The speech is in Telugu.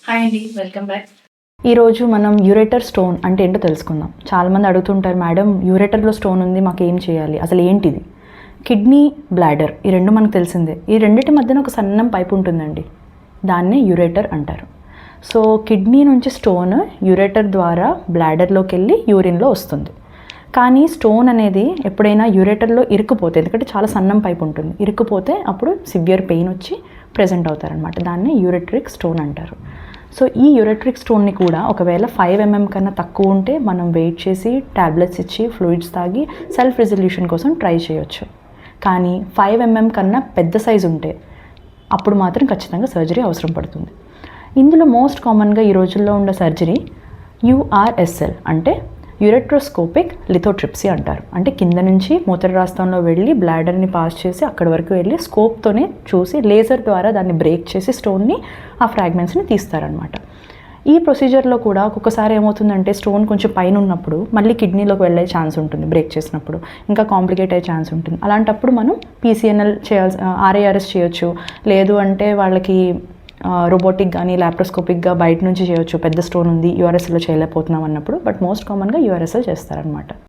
హాయ్ అండి, వెల్కమ్ బ్యాక్. ఈరోజు మనం యూరేటర్ స్టోన్ అంటే ఏంటో తెలుసుకుందాం. చాలామంది అడుగుతుంటారు, మేడం యూరేటర్లో స్టోన్ ఉంది, మాకు ఏం చేయాలి, అసలు ఏంటిది? కిడ్నీ, బ్లాడర్ ఈ రెండు మనకు తెలిసిందే. ఈ రెండింటి మధ్యన ఒక సన్నం పైపు ఉంటుందండి, దాన్నే యూరేటర్ అంటారు. సో కిడ్నీ నుంచి స్టోన్ యూరేటర్ ద్వారా బ్లాడర్లోకి వెళ్ళి యూరిన్లో వస్తుంది. కానీ స్టోన్ అనేది ఎప్పుడైనా యూరేటర్లో ఇరుక్కుపోతే, ఎందుకంటే చాలా సన్నం పైపు ఉంటుంది, ఇరుక్కుపోతే అప్పుడు సివియర్ పెయిన్ వచ్చి ప్రెజెంట్ అవుతారనమాట. దాన్ని యూరెట్రిక్ స్టోన్ అంటారు. సో ఈ యూరెట్రిక్ స్టోన్ని కూడా ఒకవేళ 5 mm కన్నా తక్కువ ఉంటే మనం వెయిట్ చేసి ట్యాబ్లెట్స్ ఇచ్చి ఫ్లూయిడ్స్ తాగి సెల్ఫ్ రిజల్యూషన్ కోసం ట్రై చేయొచ్చు. కానీ 5 mm కన్నా పెద్ద సైజు ఉంటే అప్పుడు మాత్రం ఖచ్చితంగా సర్జరీ అవసరం పడుతుంది. ఇందులో మోస్ట్ కామన్గా ఈ రోజుల్లో ఉండే సర్జరీ యూఆర్ఎస్ఎల్ అంటే యూరెట్రోస్కోపిక్ లిథోట్రిప్సీ అంటారు. అంటే కింద నుంచి మూత్రరాష్ట్రంలో వెళ్ళి బ్లాడర్ని పాస్ చేసి అక్కడి వరకు వెళ్ళి స్కోప్తోనే చూసి లేజర్ ద్వారా దాన్ని బ్రేక్ చేసి స్టోన్ని, ఆ ఫ్రాగ్మెంట్స్ని తీస్తారనమాట. ఈ ప్రొసీజర్లో కూడా ఒక్కొక్కసారి ఏమవుతుందంటే స్టోన్ కొంచెం పైన ఉన్నప్పుడు మళ్ళీ కిడ్నీలోకి వెళ్ళే ఛాన్స్ ఉంటుంది, బ్రేక్ చేసినప్పుడు ఇంకా కాంప్లికేట్ అయ్యే ఛాన్స్ ఉంటుంది. అలాంటప్పుడు మనం పీసీఎన్ఎల్ చేయాల్సి, ఆర్ఏఆర్ఎస్ చేయొచ్చు. లేదు అంటే వాళ్ళకి రోబోటిక్ కానీ ల్యాప్రోస్కోపిక్గా బయట నుంచి చేయొచ్చు. పెద్ద స్టోన్ ఉంది, యూఆర్ఎస్ఎల్లో చేయలేకపోతున్నాం అన్నప్పుడు. బట్ మోస్ట్ కామన్గా యూఆర్ఎస్ఎల్ చేస్తారనమాట.